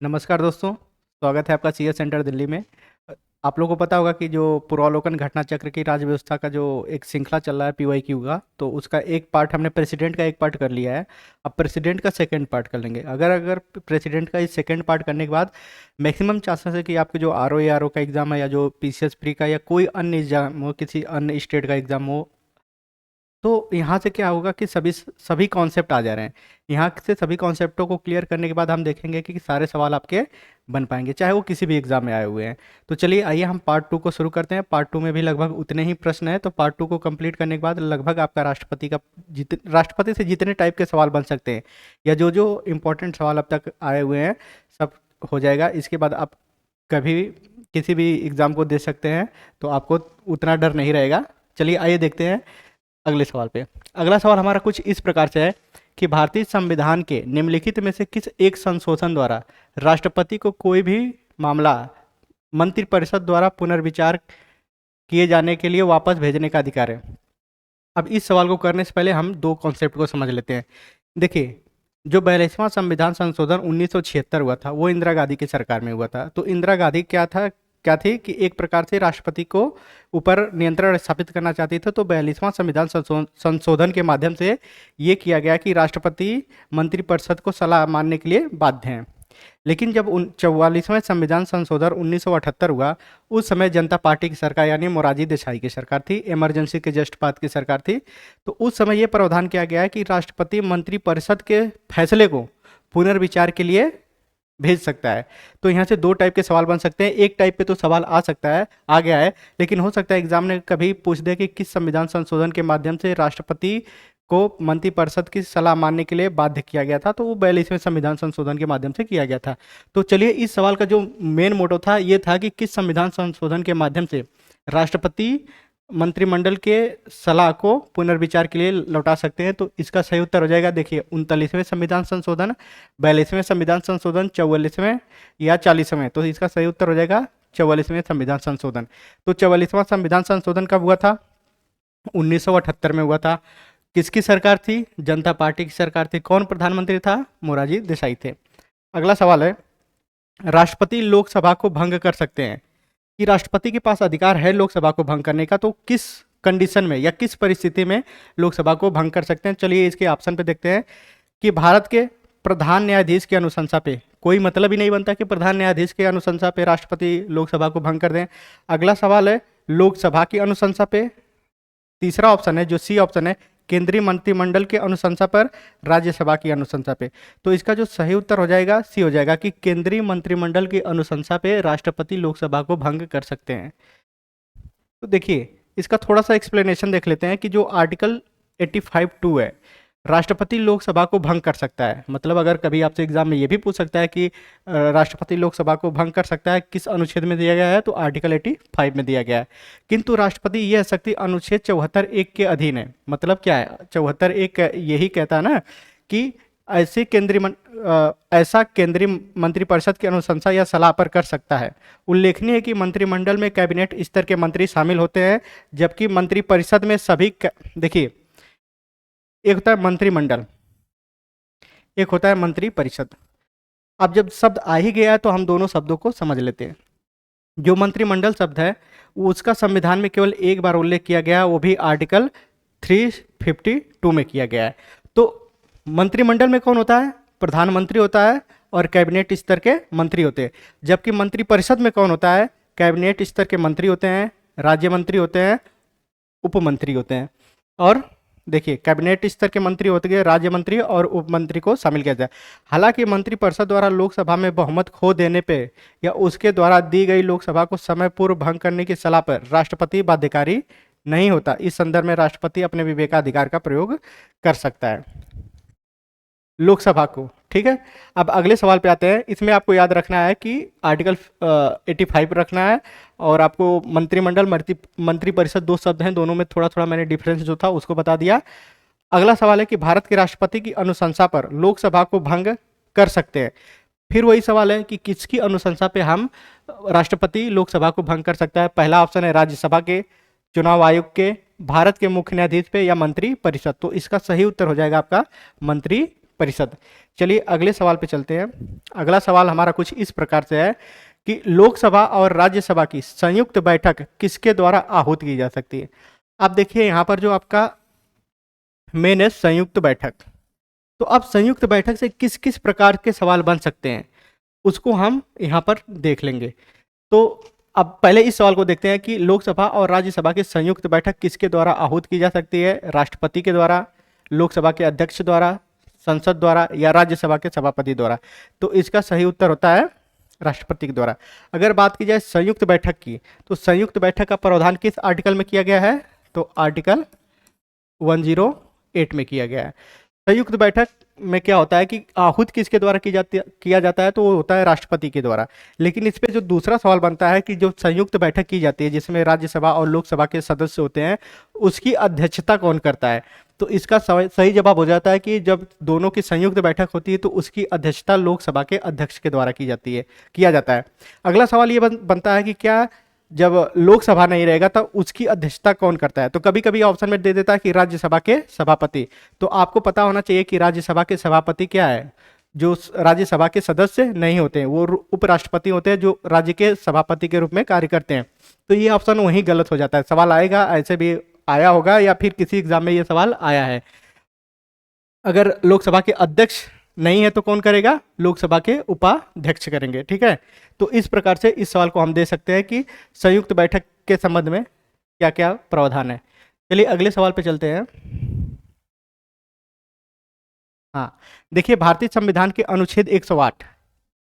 नमस्कार दोस्तों। स्वागत है आपका सीएस सेंटर दिल्ली में। आप लोगों को पता होगा कि जो पूर्वावलोकन घटना चक्र की राज्य व्यवस्था का जो एक श्रृंखला चल रहा है पीवाईक्यू का, तो उसका एक पार्ट हमने प्रेसिडेंट का एक पार्ट कर लिया है। अब प्रेसिडेंट का सेकंड पार्ट कर लेंगे। अगर अगर प्रेसिडेंट का इस सेकंड पार्ट करने के बाद मैक्सिमम चांसेस है कि आपके जो आर ओ का एग्ज़ाम है या जो पीसीएस प्री का या कोई अन्य एग्जाम हो, किसी अन्य स्टेट का एग्ज़ाम हो, तो यहाँ से क्या होगा कि सभी सभी कॉन्सेप्ट आ जा रहे हैं। यहाँ से सभी कॉन्सेप्टों को क्लियर करने के बाद हम देखेंगे कि सारे सवाल आपके बन पाएंगे, चाहे वो किसी भी एग्जाम में आए हुए हैं। तो चलिए आइए हम पार्ट टू को शुरू करते हैं। पार्ट टू में भी लगभग उतने ही प्रश्न हैं, तो पार्ट टू को कंप्लीट करने के बाद लगभग आपका राष्ट्रपति से जितने टाइप के सवाल बन सकते हैं या जो जो इम्पोर्टेंट सवाल अब तक आए हुए हैं सब हो जाएगा। इसके बाद आप कभी भी किसी भी एग्ज़ाम को दे सकते हैं, तो आपको उतना डर नहीं रहेगा। चलिए आइए देखते हैं अगले सवाल पे। अगला सवाल हमारा कुछ इस प्रकार से है कि भारतीय संविधान के निम्नलिखित में से किस एक संशोधन द्वारा राष्ट्रपति को कोई भी मामला मंत्रिपरिषद द्वारा पुनर्विचार किए जाने के लिए वापस भेजने का अधिकार है। अब इस सवाल को करने से पहले हम दो कॉन्सेप्ट को समझ लेते हैं। देखिए, जो 42वां संविधान संशोधन 1976 हुआ था वो इंदिरा गांधी की सरकार में हुआ था। तो इंदिरा गांधी क्या थी कि एक प्रकार से राष्ट्रपति को ऊपर नियंत्रण स्थापित करना चाहती थी। तो 42वां संविधान संशोधन के माध्यम से ये किया गया कि राष्ट्रपति मंत्रिपरिषद को सलाह मानने के लिए बाध्य हैं। लेकिन जब 44वें संविधान संशोधन 1978 हुआ, उस समय जनता पार्टी की सरकार यानी मोरारजी देसाई की सरकार थी, इमरजेंसी के जस्ट बाद की सरकार थी। तो उस समय ये प्रावधान किया गया है कि राष्ट्रपति मंत्रिपरिषद के फैसले को पुनर्विचार के लिए भेज सकता है। तो यहाँ से दो टाइप के सवाल बन सकते हैं। एक टाइप पे तो सवाल आ सकता है, आ गया है, लेकिन हो सकता है एग्जाम ने कभी पूछ दे कि किस संविधान संशोधन के माध्यम से राष्ट्रपति को मंत्रिपरिषद की सलाह मानने के लिए बाध्य किया गया था। तो वो 42वें संविधान संशोधन के माध्यम से किया गया था। तो चलिए, इस सवाल का जो मेन मोटो था ये था कि किस संविधान संशोधन के माध्यम से राष्ट्रपति मंत्रिमंडल के सलाह को पुनर्विचार के लिए लौटा सकते हैं। तो इसका सही उत्तर हो जाएगा, देखिए, 39वें संविधान संशोधन, 42वें संविधान संशोधन, 44वें या 40वें। तो इसका सही उत्तर हो जाएगा 44वें संविधान संशोधन। तो 44वां संविधान संशोधन कब हुआ था? 1978 में हुआ था। किसकी सरकार थी? जनता पार्टी की सरकार थी। कौन प्रधानमंत्री था? मोरारजी देसाई थे। अगला सवाल है, राष्ट्रपति लोकसभा को भंग कर सकते हैं कि राष्ट्रपति के पास अधिकार है लोकसभा को भंग करने का, तो किस कंडीशन में या किस परिस्थिति में लोकसभा को भंग कर सकते हैं? चलिए इसके ऑप्शन पे देखते हैं कि भारत के प्रधान न्यायाधीश की अनुशंसा पे, कोई मतलब ही नहीं बनता कि प्रधान न्यायाधीश की अनुशंसा पे राष्ट्रपति लोकसभा को भंग कर दें। अगला सवाल है, लोकसभा की अनुशंसा पे। तीसरा ऑप्शन है जो सी ऑप्शन है, केंद्रीय मंत्रिमंडल के अनुशंसा पर, राज्यसभा की अनुशंसा पे। तो इसका जो सही उत्तर हो जाएगा सी हो जाएगा कि केंद्रीय मंत्रिमंडल की अनुशंसा पे राष्ट्रपति लोकसभा को भंग कर सकते हैं। तो देखिए, इसका थोड़ा सा एक्सप्लेनेशन देख लेते हैं कि जो आर्टिकल 85(2) है, राष्ट्रपति लोकसभा को भंग कर सकता है। मतलब अगर कभी आपसे एग्जाम में ये भी पूछ सकता है कि राष्ट्रपति लोकसभा को भंग कर सकता है, किस अनुच्छेद में दिया गया है, तो आर्टिकल 85 में दिया गया है। किंतु राष्ट्रपति यह शक्ति अनुच्छेद 74(1) के अधीन है। मतलब क्या है? 74(1) यही कहता है ना कि ऐसा केंद्रीय मंत्रिपरिषद की अनुशंसा या सलाह पर कर सकता है। उल्लेखनीय है कि मंत्रिमंडल में कैबिनेट स्तर के मंत्री शामिल होते हैं, जबकि मंत्रिपरिषद में देखिए, एक होता है मंत्रिमंडल, एक होता है मंत्रिपरिषद। अब जब शब्द आ ही गया है तो हम दोनों शब्दों को समझ लेते हैं। जो मंत्रिमंडल शब्द है वो उसका संविधान में केवल एक बार उल्लेख किया गया है, वो भी आर्टिकल 352 में किया गया है। तो मंत्रिमंडल में कौन होता है? प्रधानमंत्री होता है और कैबिनेट स्तर के मंत्री होते हैं। जबकि मंत्रिपरिषद में कौन होता है? कैबिनेट स्तर के मंत्री होते हैं, राज्य मंत्री होते हैं, उप मंत्री होते हैं। और देखिए, कैबिनेट स्तर के मंत्री होते गए, राज्य मंत्री और उप मंत्री को शामिल किया जाए। हालांकि मंत्रिपरिषद द्वारा लोकसभा में बहुमत खो देने पे या उसके द्वारा दी गई लोकसभा को समय पूर्व भंग करने की सलाह पर राष्ट्रपति बाध्यकारी नहीं होता। इस संदर्भ में राष्ट्रपति अपने विवेकाधिकार का प्रयोग कर सकता है लोकसभा को। ठीक है, अब अगले सवाल पे आते हैं। इसमें आपको याद रखना है कि आर्टिकल 85 रखना है, और आपको मंत्रिमंडल मंत्रिपरिषद दो शब्द हैं, दोनों में थोड़ा थोड़ा मैंने डिफरेंस जो था उसको बता दिया। अगला सवाल है कि भारत के राष्ट्रपति की अनुशंसा पर लोकसभा को भंग कर सकते हैं। फिर वही सवाल है कि किसकी अनुशंसा पे हम राष्ट्रपति लोकसभा को भंग कर सकता है। पहला ऑप्शन है राज्यसभा के, चुनाव आयोग के, भारत के मुख्य न्यायाधीश पे या मंत्रिपरिषद। तो इसका सही उत्तर हो जाएगा आपका मंत्री परिषद। चलिए अगले सवाल पे चलते हैं। अगला सवाल हमारा कुछ इस प्रकार से है कि लोकसभा और राज्यसभा की संयुक्त बैठक किसके द्वारा आहूत की जा सकती है। आप देखिए यहाँ पर जो आपका मेन है संयुक्त बैठक, तो अब संयुक्त बैठक से किस किस प्रकार के सवाल बन सकते हैं उसको हम यहाँ पर देख लेंगे। तो अब पहले इस सवाल को देखते हैं कि लोकसभा और राज्यसभा की संयुक्त बैठक किसके द्वारा आहूत की जा सकती है। राष्ट्रपति के द्वारा, लोकसभा के अध्यक्ष द्वारा, संसद द्वारा या राज्यसभा के सभापति द्वारा। तो इसका सही उत्तर होता है राष्ट्रपति के द्वारा। अगर बात की जाए संयुक्त बैठक की, तो संयुक्त बैठक का प्रावधान किस आर्टिकल में किया गया है, तो आर्टिकल 108 में किया गया है। संयुक्त बैठक में क्या होता है कि आहूत किसके द्वारा किया जाता है, तो वो होता है राष्ट्रपति के द्वारा। लेकिन इस पे जो दूसरा सवाल बनता है कि जो संयुक्त बैठक की जाती है जिसमें राज्यसभा और लोकसभा के सदस्य होते हैं, उसकी अध्यक्षता कौन करता है। तो इसका सही जवाब हो जाता है कि जब दोनों की संयुक्त बैठक होती है तो उसकी अध्यक्षता लोकसभा के अध्यक्ष के द्वारा किया जाता है। अगला सवाल ये बनता है कि क्या जब लोकसभा नहीं रहेगा तो उसकी अध्यक्षता कौन करता है। तो कभी कभी ऑप्शन में दे देता है कि राज्यसभा के सभापति। तो आपको पता होना चाहिए कि राज्यसभा के सभापति क्या है, जो राज्यसभा के सदस्य नहीं होते हैं, वो उपराष्ट्रपति होते हैं जो राज्य के सभापति के रूप में कार्य करते हैं। तो ये ऑप्शन वहीं गलत हो जाता है। सवाल आएगा, ऐसे भी आया होगा या फिर किसी एग्जाम में ये सवाल आया है। अगर लोकसभा के अध्यक्ष नहीं है तो कौन करेगा, लोकसभा के उपाध्यक्ष करेंगे। ठीक है, तो इस प्रकार से इस सवाल को हम दे सकते हैं कि संयुक्त बैठक के संबंध में क्या क्या प्रावधान है। चलिए अगले सवाल पे चलते हैं। हाँ, देखिए भारतीय संविधान के अनुच्छेद 108,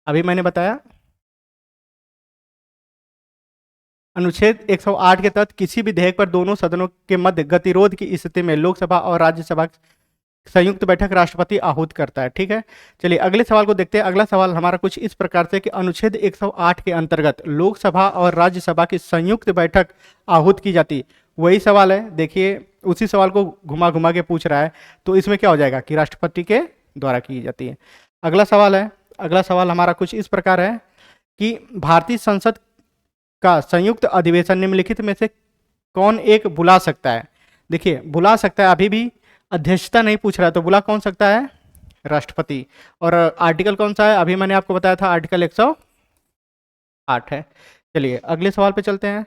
अभी मैंने बताया अनुच्छेद 108 के तहत किसी विधेयक पर दोनों सदनों के मध्य गतिरोध की स्थिति में लोकसभा और राज्यसभा संयुक्त बैठक राष्ट्रपति आहूत करता है। ठीक है, चलिए अगले सवाल को देखते हैं। अगला सवाल हमारा कुछ इस प्रकार से कि अनुच्छेद 108 के अंतर्गत लोकसभा और राज्यसभा की संयुक्त बैठक आहूत की जाती, वही सवाल है। देखिए उसी सवाल को घुमा घुमा के पूछ रहा है, तो इसमें क्या हो जाएगा कि राष्ट्रपति के द्वारा की जाती है। अगला सवाल है, अगला सवाल हमारा कुछ इस प्रकार है कि भारतीय संसद का संयुक्त अधिवेशन निम्नलिखित में से कौन एक बुला सकता है। देखिए बुला सकता है, अभी भी अध्यक्षता नहीं पूछ रहा है, तो बुला कौन सकता है, राष्ट्रपति। और आर्टिकल कौन सा है, अभी मैंने आपको बताया था आर्टिकल 108 है। चलिए अगले सवाल पे चलते हैं।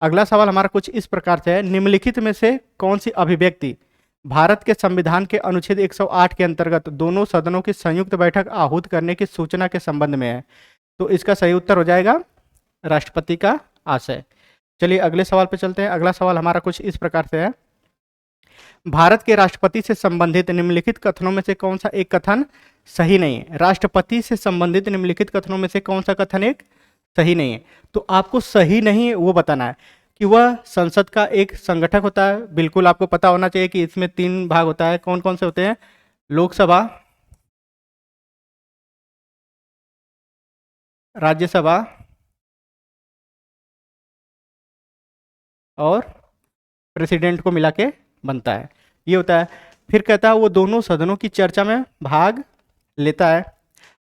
अगला सवाल हमारा कुछ इस प्रकार से है, निम्नलिखित में से कौन सी अभिव्यक्ति भारत के संविधान के अनुच्छेद 108 के अंतर्गत दोनों सदनों की संयुक्त बैठक आहूत करने की सूचना के संबंध में है। तो इसका सही उत्तर हो जाएगा राष्ट्रपति का आशय। चलिए अगले सवाल पे चलते हैं। अगला सवाल हमारा कुछ इस प्रकार से है, भारत के राष्ट्रपति से संबंधित निम्नलिखित कथनों में से कौन सा एक कथन सही नहीं है। राष्ट्रपति से संबंधित निम्नलिखित कथनों में से कौन सा कथन एक सही नहीं है। तो आपको सही नहीं है वो बताना है कि वह संसद का एक संगठक होता है। बिल्कुल आपको पता होना चाहिए कि इसमें 3 भाग होता है। कौन कौन से होते हैं, लोकसभा, राज्यसभा और प्रेसिडेंट को मिला के बनता है, ये होता है। फिर कहता है वो दोनों सदनों की चर्चा में भाग लेता है।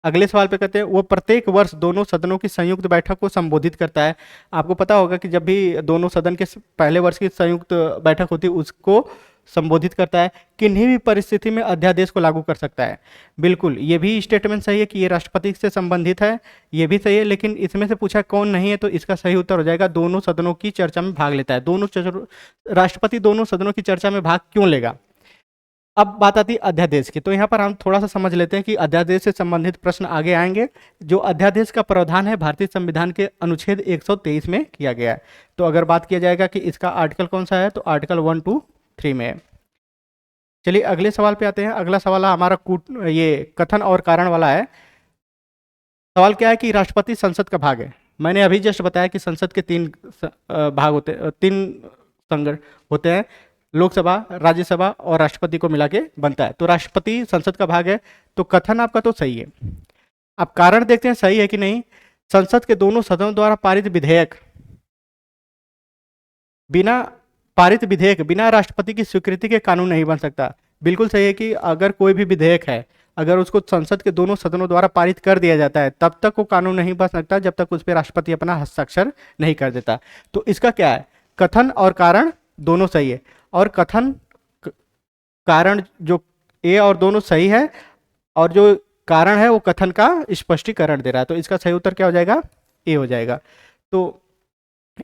अगले सवाल पे कहते हैं वो प्रत्येक वर्ष दोनों सदनों की संयुक्त बैठक को संबोधित करता है। आपको पता होगा कि जब भी दोनों सदन के पहले वर्ष की संयुक्त बैठक होती है उसको संबोधित करता है। किन्हीं भी परिस्थिति में अध्यादेश को लागू कर सकता है। बिल्कुल ये भी स्टेटमेंट सही है कि ये राष्ट्रपति से संबंधित है, ये भी सही है। लेकिन इसमें से पूछा कौन नहीं है, तो इसका सही उत्तर हो जाएगा दोनों सदनों की चर्चा में भाग लेता है। राष्ट्रपति दोनों सदनों की चर्चा में भाग क्यों लेगा। अब बात आती है अध्यादेश की, तो यहाँ पर हम थोड़ा सा समझ लेते हैं कि अध्यादेश से संबंधित प्रश्न आगे आएंगे। जो अध्यादेश का प्रावधान है भारतीय संविधान के अनुच्छेद 123 में किया गया है। तो अगर बात किया जाएगा कि इसका आर्टिकल कौन सा है, तो आर्टिकल 1, 2, 3 में है। चलिए अगले सवाल पे आते हैं। अगला सवाल हमारा ये कथन और कारण वाला है। सवाल क्या है कि राष्ट्रपति संसद का भाग है। मैंने अभी जस्ट बताया कि संसद के 3 भाग होते, 3 संगठन होते हैं, लोकसभा, राज्यसभा और राष्ट्रपति को मिला के बनता है। तो राष्ट्रपति संसद का भाग है, तो कथन आपका तो सही है। अब कारण देखते हैं सही है कि नहीं। संसद के दोनों सदनों द्वारा पारित विधेयक बिना राष्ट्रपति की स्वीकृति के कानून नहीं बन सकता। बिल्कुल सही है कि अगर कोई भी विधेयक है, अगर उसको संसद के दोनों सदनों द्वारा पारित कर दिया जाता है तब तक वो कानून नहीं बन सकता जब तक उस पर राष्ट्रपति अपना हस्ताक्षर नहीं कर देता। तो इसका क्या है, कथन और कारण दोनों सही है। और कथन कारण जो ए और दोनों सही है, और जो कारण है वो कथन का स्पष्टीकरण दे रहा है। तो इसका सही उत्तर क्या हो जाएगा? ए हो जाएगा। तो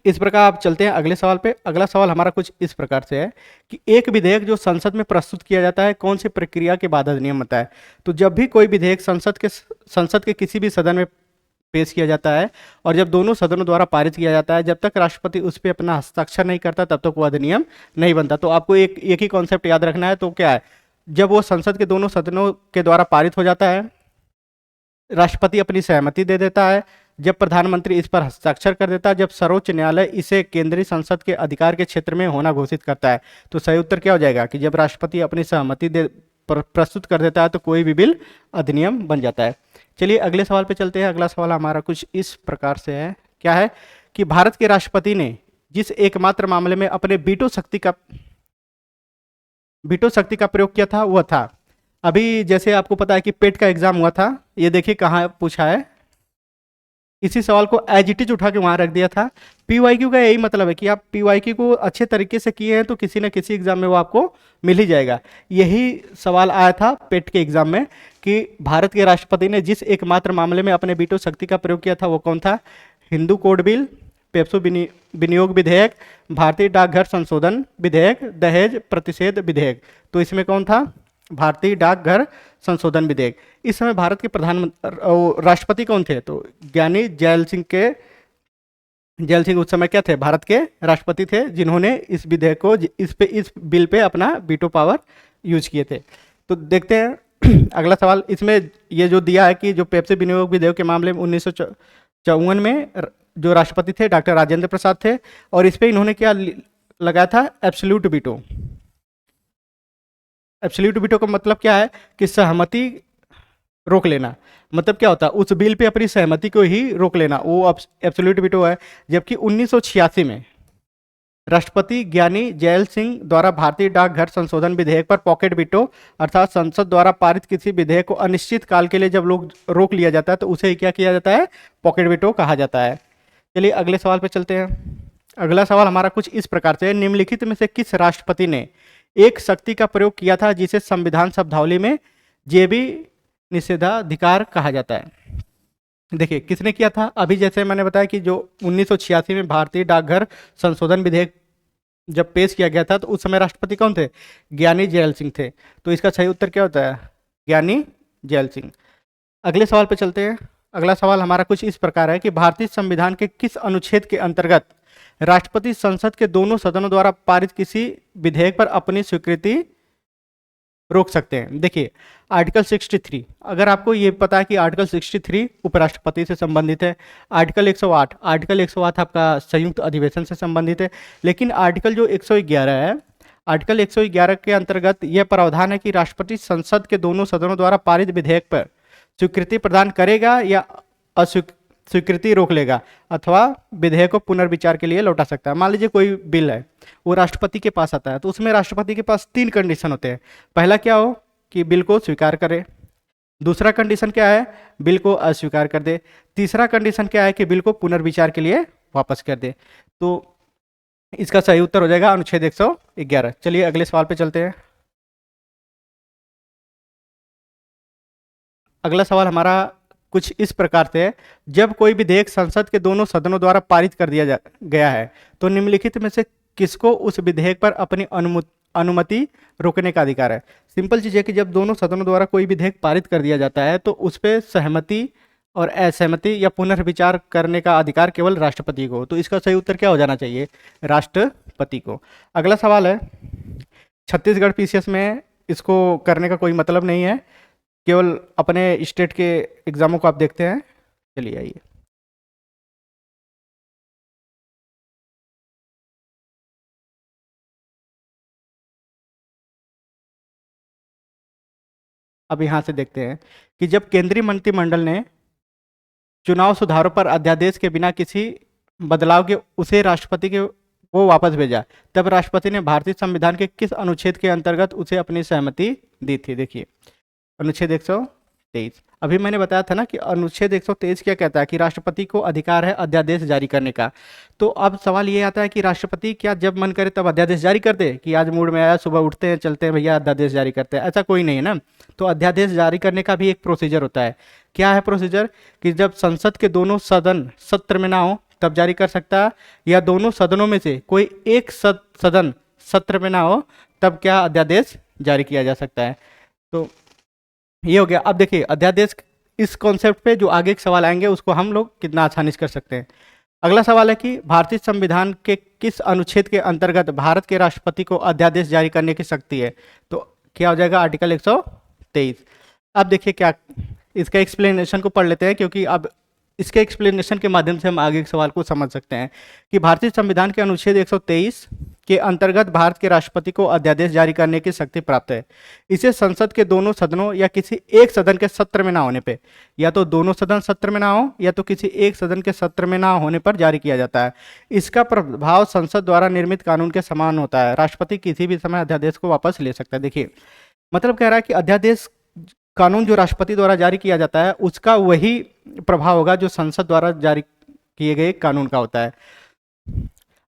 इस प्रकार आप चलते हैं अगले सवाल पे। अगला सवाल हमारा कुछ इस प्रकार से है कि एक विधेयक जो संसद में प्रस्तुत किया जाता है कौन सी प्रक्रिया के बाद अधिनियम बनता है? तो जब भी कोई विधेयक संसद के किसी भी सदन में पेश किया जाता है और जब दोनों सदनों द्वारा पारित किया जाता है, जब तक राष्ट्रपति उस पर अपना हस्ताक्षर नहीं करता तब तक वो अधिनियम नहीं बनता। तो आपको एक एक ही कॉन्सेप्ट याद रखना है। तो क्या है, जब वो संसद के दोनों सदनों के द्वारा पारित हो जाता है, राष्ट्रपति अपनी सहमति दे देता है, जब प्रधानमंत्री इस पर हस्ताक्षर कर देता है, जब सर्वोच्च न्यायालय इसे केंद्रीय संसद के अधिकार के क्षेत्र में होना घोषित करता है। तो सही उत्तर क्या हो जाएगा कि जब राष्ट्रपति अपनी सहमति प्रस्तुत कर देता है तो कोई भी बिल अधिनियम बन जाता है। चलिए अगले सवाल पे चलते हैं। अगला सवाल हमारा कुछ इस प्रकार से है, क्या है कि भारत के राष्ट्रपति ने जिस एकमात्र मामले में अपने वीटो शक्ति का प्रयोग किया था वह था, अभी जैसे आपको पता है कि पेट का एग्जाम हुआ था, ये देखिए कहाँ पूछा है, इसी सवाल को एज इट इज उठा के वहां रख दिया था। पीवाईक्यू का यही मतलब है कि आप पीवाईक्यू को अच्छे तरीके से किए हैं तो किसी न किसी एग्जाम में वो आपको मिल ही जाएगा। यही सवाल आया था पेट के एग्जाम में कि भारत के राष्ट्रपति ने जिस एकमात्र मामले में अपने वीटो शक्ति का प्रयोग किया था वो कौन था? हिंदू कोड बिल, पेप्सो विनियोग विधेयक, भारतीय डाकघर संशोधन विधेयक, दहेज प्रतिषेध विधेयक। तो इसमें कौन था? भारतीय डाकघर संशोधन विधेयक। इस समय भारत के राष्ट्रपति कौन थे? तो ज्ञानी जैल सिंह उस समय क्या थे? भारत के राष्ट्रपति थे, जिन्होंने इस विधेयक को इस बिल पे अपना वीटो पावर यूज किए थे। तो देखते हैं अगला सवाल। इसमें ये जो दिया है कि जो पेप्सी विनियोग विधेयक के मामले में 1954 में जो राष्ट्रपति थे डॉक्टर राजेंद्र प्रसाद थे, और इस पे इन्होंने क्या लगाया था? Absolute veto. एब्सोल्यूट वीटो का मतलब क्या है कि सहमति रोक लेना। मतलब क्या होता है? उस बिल पे अपनी सहमति को ही रोक लेना, वो एब्सोल्यूट वीटो है। जबकि 1986 में राष्ट्रपति ज्ञानी जैल सिंह द्वारा भारतीय डाकघर संशोधन विधेयक पर पॉकेट वीटो, अर्थात संसद द्वारा पारित किसी विधेयक को अनिश्चित काल के लिए जब लोग रोक लिया जाता है तो उसे क्या किया जाता है? पॉकेट वीटो कहा जाता है। चलिए अगले सवाल पे चलते हैं। अगला सवाल हमारा कुछ इस प्रकार से है, निम्नलिखित में से किस राष्ट्रपति ने एक शक्ति का प्रयोग किया था जिसे संविधान शब्दावली में जेबी निषेधाधिकार कहा जाता है? देखिए किसने किया था? अभी जैसे मैंने बताया कि जो 1986 में भारतीय डाकघर संशोधन विधेयक जब पेश किया गया था तो उस समय राष्ट्रपति कौन थे? ज्ञानी जैल सिंह थे। तो इसका सही उत्तर क्या होता है? ज्ञानी जैल सिंह। अगले सवाल पे चलते हैं। अगला सवाल हमारा कुछ इस प्रकार है कि भारतीय संविधान के किस अनुच्छेद के अंतर्गत राष्ट्रपति संसद के दोनों सदनों द्वारा पारित किसी विधेयक पर अपनी स्वीकृति रोक सकते हैं? देखिए आर्टिकल 63, अगर आपको ये पता है कि आर्टिकल 63 उपराष्ट्रपति से संबंधित है, आर्टिकल 108 आपका संयुक्त अधिवेशन से संबंधित है, लेकिन आर्टिकल जो 111 है, आर्टिकल 111 के अंतर्गत यह प्रावधान है कि राष्ट्रपति संसद के दोनों सदनों द्वारा पारित विधेयक पर स्वीकृति प्रदान करेगा या स्वीकृति रोक लेगा अथवा विधेयक को पुनर्विचार के लिए लौटा सकता है। मान लीजिए कोई बिल है वो राष्ट्रपति के पास आता है तो उसमें राष्ट्रपति के पास 3 कंडीशन होते हैं। पहला क्या हो कि बिल को स्वीकार करे, दूसरा कंडीशन क्या है? बिल को अस्वीकार कर दे, तीसरा कंडीशन क्या है कि बिल को पुनर्विचार के लिए वापस कर दे। तो इसका सही उत्तर हो जाएगा अनुच्छेद 111। चलिए अगले सवाल पे चलते हैं। अगला सवाल हमारा कुछ इस प्रकार से है, जब कोई विधेयक संसद के दोनों सदनों द्वारा पारित कर दिया गया है तो निम्नलिखित में से किसको उस विधेयक पर अपनी अनुमति रोकने का अधिकार है? सिंपल चीज है कि जब दोनों सदनों द्वारा कोई विधेयक पारित कर दिया जाता है तो उस पर सहमति और असहमति या पुनर्विचार करने का अधिकार केवल राष्ट्रपति को। तो इसका सही उत्तर क्या हो जाना चाहिए? राष्ट्रपति को। अगला सवाल है, छत्तीसगढ़ पीसीएस में इसको करने का कोई मतलब नहीं है, केवल अपने स्टेट के एग्जामों को आप देखते हैं। चलिए आइए। अब यहाँ से देखते हैं कि जब केंद्रीय मंत्रिमंडल ने चुनाव सुधारों पर अध्यादेश के बिना किसी बदलाव के उसे राष्ट्रपति के वो वापस भेजा, तब राष्ट्रपति ने भारतीय संविधान के किस अनुच्छेद के अंतर्गत उसे अपनी सहमति दी थी? देखिए अनुच्छेद 23। अभी मैंने बताया था ना कि अनुच्छेद 123 क्या कहता है कि राष्ट्रपति को अधिकार है अध्यादेश जारी करने का। तो अब सवाल ये आता है कि राष्ट्रपति क्या जब मन करे तब अध्यादेश जारी कर दे, कि आज मूड में आया सुबह उठते हैं चलते हैं भैया अध्यादेश जारी करते हैं, ऐसा कोई नहीं है ना। तो अध्यादेश जारी करने का भी एक प्रोसीजर होता है। क्या है प्रोसीजर? कि जब संसद के दोनों सदन सत्र में ना हो तब जारी कर सकता है, या दोनों सदनों में से कोई एक सदन सत्र में ना हो तब क्या अध्यादेश जारी किया जा सकता है। तो ये हो गया। अब देखिए अध्यादेश, इस कॉन्सेप्ट पे जो आगे के सवाल आएंगे उसको हम लोग कितना आसानी से कर सकते हैं। अगला सवाल है कि भारतीय संविधान के किस अनुच्छेद के अंतर्गत भारत के राष्ट्रपति को अध्यादेश जारी करने की शक्ति है? तो क्या हो जाएगा? आर्टिकल 123। अब देखिए क्या, इसका एक्सप्लेनेशन को पढ़ लेते हैं, क्योंकि अब इसके एक्सप्लेनेशन के माध्यम से हम आगे के सवाल को समझ सकते हैं कि भारतीय संविधान के अनुच्छेद 123 के अंतर्गत भारत के राष्ट्रपति को अध्यादेश जारी करने की शक्ति प्राप्त है। इसे संसद के दोनों सदनों या किसी एक सदन के सत्र में ना होने पे, या तो दोनों सदन सत्र में ना हो या तो किसी एक सदन के सत्र में ना होने पर जारी किया जाता है। इसका प्रभाव संसद द्वारा निर्मित कानून के समान होता है। राष्ट्रपति किसी भी समय अध्यादेश को वापस ले सकता है। देखिए मतलब कह रहा है कि अध्यादेश कानून जो राष्ट्रपति द्वारा जारी किया जाता है उसका वही प्रभाव होगा जो संसद द्वारा जारी किए गए कानून का होता है।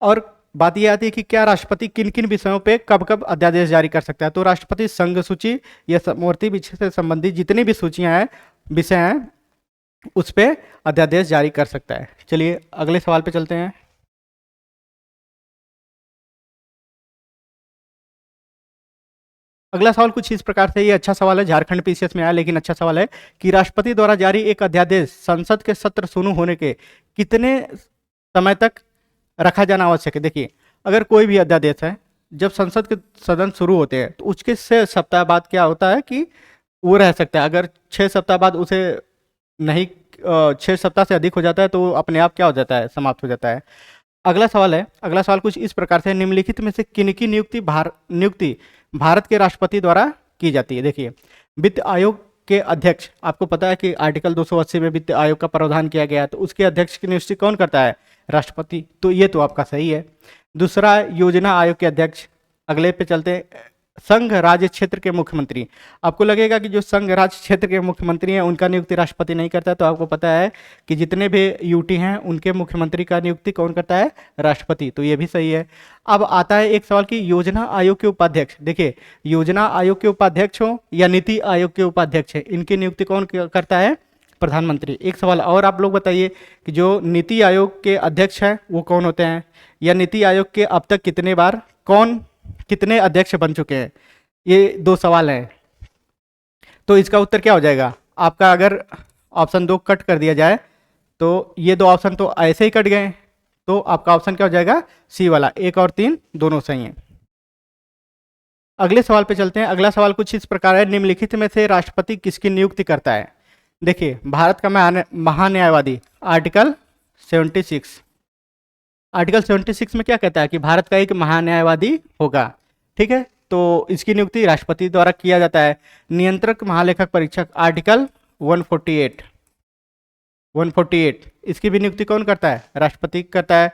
और बात यह आती है कि क्या राष्ट्रपति किन किन विषयों पे कब कब अध्यादेश जारी कर सकता है। तो राष्ट्रपति संघ सूची या समवर्ती विषय से संबंधित जितनी भी सूचियां हैं, विषय हैं, उस पर अध्यादेश जारी कर सकता है। चलिए अगले सवाल पे चलते हैं। अगला सवाल कुछ इस प्रकार से, ये अच्छा सवाल है, झारखंड पीसीएस में आया लेकिन अच्छा सवाल है कि राष्ट्रपति द्वारा जारी एक अध्यादेश संसद के सत्र शुरू होने के कितने समय तक रखा जाना आवश्यक है। देखिए अगर कोई भी अध्यादेश है, जब संसद के सदन शुरू होते हैं तो उसके 6 सप्ताह बाद क्या होता है कि वो रह सकता है। अगर 6 सप्ताह बाद उसे नहीं 6 सप्ताह से अधिक हो जाता है तो अपने आप क्या हो जाता है, समाप्त हो जाता है। अगला सवाल है, अगला सवाल कुछ इस प्रकार से, निम्नलिखित में से किन की नियुक्ति भारत के राष्ट्रपति द्वारा की जाती है। देखिए वित्त आयोग के अध्यक्ष, आपको पता है कि आर्टिकल 280 में वित्त आयोग का प्रावधान किया गया है, तो उसके अध्यक्ष की नियुक्ति कौन करता है? राष्ट्रपति। तो ये तो आपका सही है। दूसरा, योजना आयोग के अध्यक्ष। अगले पे चलते हैं, संघ राज्य क्षेत्र के मुख्यमंत्री। आपको लगेगा कि जो संघ राज्य क्षेत्र के मुख्यमंत्री हैं उनका नियुक्ति राष्ट्रपति नहीं करता, तो आपको पता है कि जितने भी यूटी हैं उनके मुख्यमंत्री का नियुक्ति कौन करता है? राष्ट्रपति। तो ये भी सही है। अब आता है एक सवाल कि योजना आयोग के उपाध्यक्ष। देखिए योजना आयोग के उपाध्यक्ष हो या नीति आयोग के उपाध्यक्ष है, इनकी नियुक्ति कौन करता है? प्रधानमंत्री। एक सवाल और आप लोग बताइए कि जो नीति आयोग के अध्यक्ष हैं वो कौन होते हैं, या नीति आयोग के अब तक कितने बार कितने अध्यक्ष बन चुके हैं? ये 2 सवाल हैं। तो इसका उत्तर क्या हो जाएगा आपका? अगर ऑप्शन 2 कट कर दिया जाए तो ये 2 ऑप्शन तो ऐसे ही कट गए, तो आपका ऑप्शन क्या हो जाएगा? सी वाला। 1 और 3 दोनों सही हैं। अगले सवाल पे चलते हैं। अगला सवाल कुछ इस प्रकार है, निम्नलिखित में से राष्ट्रपति किसकी नियुक्ति करता है? देखिए भारत का महान्यायवादी, आर्टिकल 76। आर्टिकल 76 में क्या कहता है कि भारत का एक महान्यायवादी होगा। ठीक है, तो इसकी नियुक्ति राष्ट्रपति द्वारा किया जाता है। नियंत्रक महालेखक परीक्षक, आर्टिकल 148, इसकी भी नियुक्ति कौन करता है? राष्ट्रपति करता है।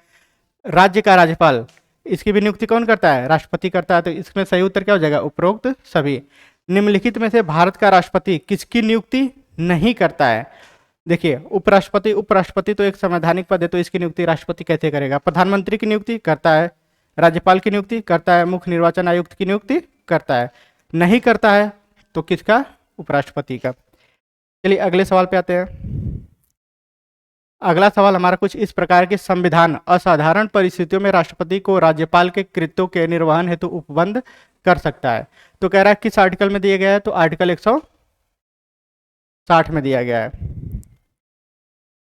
राज्य का राज्यपाल, इसकी भी नियुक्ति कौन करता है? राष्ट्रपति करता है। तो इसमें सही उत्तर क्या हो जाएगा? उपरोक्त सभी। निम्नलिखित में से भारत का राष्ट्रपति किसकी नियुक्ति नहीं करता है? देखिए उपराष्ट्रपति तो एक संवैधानिक पद है, तो इसकी नियुक्ति राष्ट्रपति कैसे करेगा? प्रधानमंत्री की नियुक्ति करता है, राज्यपाल की नियुक्ति करता है, मुख्य निर्वाचन आयुक्त की नियुक्ति करता है। नहीं करता है तो किसका? उपराष्ट्रपति का। चलिए अगले सवाल पे आते हैं। अगला सवाल हमारा कुछ इस प्रकार के, संविधान असाधारण परिस्थितियों में राष्ट्रपति को राज्यपाल के कृत्यों के निर्वहन हेतु उपबंध कर सकता है। तो कह रहा है किस आर्टिकल में दिया गया है? तो आर्टिकल 160 में दिया गया है।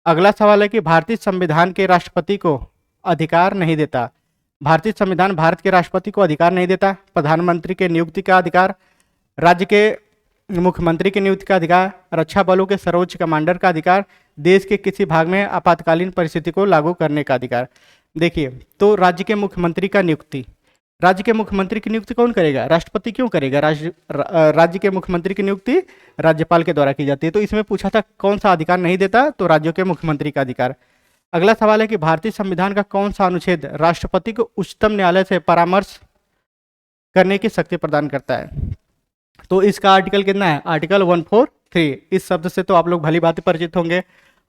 अगला सवाल है कि भारतीय संविधान के राष्ट्रपति को अधिकार नहीं देता। भारतीय संविधान भारत के राष्ट्रपति को अधिकार नहीं देता। प्रधानमंत्री के नियुक्ति का अधिकार, राज्य के मुख्यमंत्री की नियुक्ति का अधिकार, रक्षा बलों के सर्वोच्च कमांडर का अधिकार, देश के किसी भाग में आपातकालीन परिस्थिति को लागू करने का अधिकार। देखिए तो राज्य के मुख्यमंत्री की नियुक्ति कौन करेगा? राष्ट्रपति क्यों करेगा? राज्य के मुख्यमंत्री की नियुक्ति राज्यपाल के द्वारा की जाती है। तो इसमें पूछा था कौन सा अधिकार नहीं देता? तो राज्यों के मुख्यमंत्री का अधिकार। अगला सवाल है कि भारतीय संविधान का कौन सा अनुच्छेद राष्ट्रपति को उच्चतम न्यायालय से परामर्श करने की शक्ति प्रदान करता है? तो इसका आर्टिकल कितना है? आर्टिकल 143 थ्री, इस शब्द से तो आप लोग भली भांति परिचित होंगे।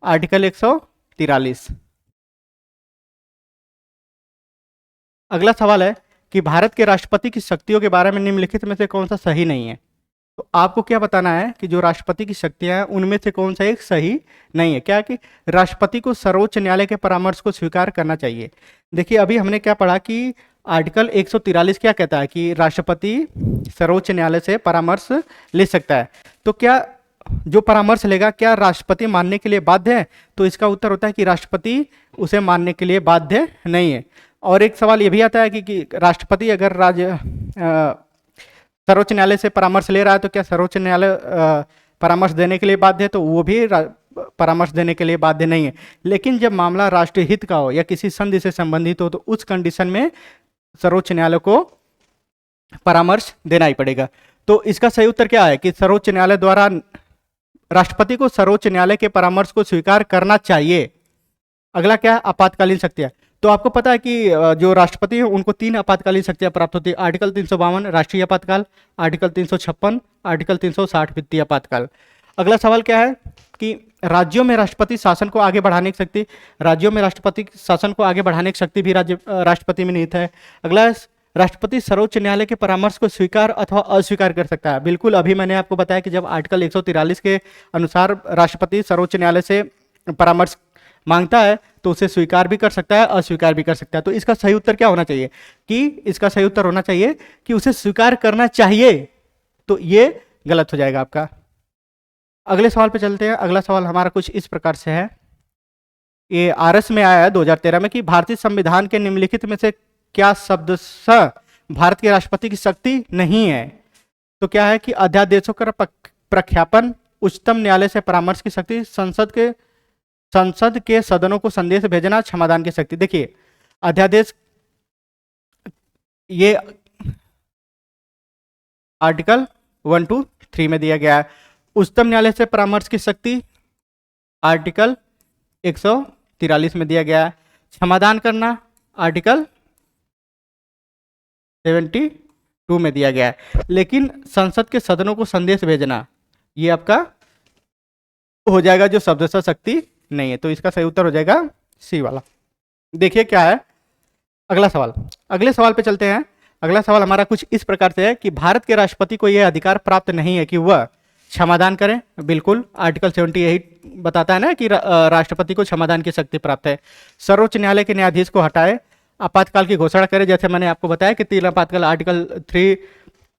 आर्टिकल 143। अगला सवाल है कि भारत के राष्ट्रपति की शक्तियों के बारे में निम्नलिखित में से कौन सा सही नहीं है। तो आपको क्या बताना है कि जो राष्ट्रपति की शक्तियां हैं उनमें से कौन सा एक सही नहीं है। क्या कि राष्ट्रपति को सर्वोच्च न्यायालय के परामर्श को स्वीकार करना चाहिए। देखिए अभी हमने क्या पढ़ा कि आर्टिकल 143 क्या कहता है कि राष्ट्रपति सर्वोच्च न्यायालय से परामर्श ले सकता है। तो क्या जो परामर्श लेगा क्या राष्ट्रपति मानने के लिए बाध्य है? तो इसका उत्तर होता है कि राष्ट्रपति उसे मानने के लिए बाध्य नहीं है। और एक सवाल ये भी आता है कि राष्ट्रपति अगर सर्वोच्च न्यायालय से परामर्श ले रहा है तो क्या सर्वोच्च न्यायालय परामर्श देने के लिए बाध्य है? तो वो भी परामर्श देने के लिए बाध्य नहीं है। लेकिन जब मामला राष्ट्रीय हित का हो या किसी संधि से संबंधित हो तो उस कंडीशन में सर्वोच्च न्यायालय को परामर्श देना ही पड़ेगा। तो इसका सही उत्तर क्या है कि सर्वोच्च न्यायालय द्वारा राष्ट्रपति को सर्वोच्च न्यायालय के परामर्श को स्वीकार करना चाहिए। अगला क्या है? आपातकालीन शक्तियां। तो आपको पता है कि जो राष्ट्रपति है उनको 3 आपातकालीन शक्तियां प्राप्त होती है। आर्टिकल 352 राष्ट्रीय आपातकाल, आर्टिकल 356, आर्टिकल 360 वित्तीय आपातकाल। अगला सवाल क्या है कि राज्यों में राष्ट्रपति शासन को आगे बढ़ाने की शक्ति, राज्यों में राष्ट्रपति शासन को आगे बढ़ाने की शक्ति भी राष्ट्रपति में निहित है। अगला, राष्ट्रपति सर्वोच्च न्यायालय के परामर्श को स्वीकार अथवा अस्वीकार कर सकता है। बिल्कुल अभी मैंने आपको बताया कि जब आर्टिकल 143 के अनुसार राष्ट्रपति सर्वोच्च न्यायालय से परामर्श मांगता है तो उसे स्वीकार भी कर सकता है, अस्वीकार भी कर सकता है। तो इसका सही उत्तर क्या होना चाहिए कि इसका सही उत्तर होना चाहिए कि उसे स्वीकार करना चाहिए। तो ये गलत हो जाएगा आपका। अगले सवाल पे चलते हैं। अगला सवाल हमारा कुछ इस प्रकार से है, ये आरएस में आया है 2013 में कि भारतीय संविधान के निम्नलिखित में से क्या शब्द स भारत के राष्ट्रपति की शक्ति नहीं है। तो क्या है कि अध्यादेशों का प्रख्यापन, उच्चतम न्यायालय से परामर्श की शक्ति, संसद के सदनों को संदेश भेजना, क्षमादान की शक्ति। देखिए अध्यादेश ये आर्टिकल 123 में दिया गया है। उच्चतम न्यायालय से परामर्श की शक्ति आर्टिकल 143 में दिया गया है। क्षमादान करना आर्टिकल 72 में दिया गया है। लेकिन संसद के सदनों को संदेश भेजना ये आपका हो जाएगा जो शब्द शक्ति नहीं है। तो इसका सही उत्तर हो जाएगा सी वाला। देखिए क्या है अगला सवाल। अगले सवाल पे चलते हैं। अगला सवाल हमारा कुछ इस प्रकार से है कि भारत के राष्ट्रपति को यह अधिकार प्राप्त नहीं है कि वह क्षमादान करें। बिल्कुल आर्टिकल 78 बताता है ना कि राष्ट्रपति को क्षमादान की शक्ति प्राप्त है। सर्वोच्च न्यायालय के न्यायाधीश को हटाए, आपातकाल की घोषणा करे, जैसे मैंने आपको बताया कि 3 आपातकाल आर्टिकल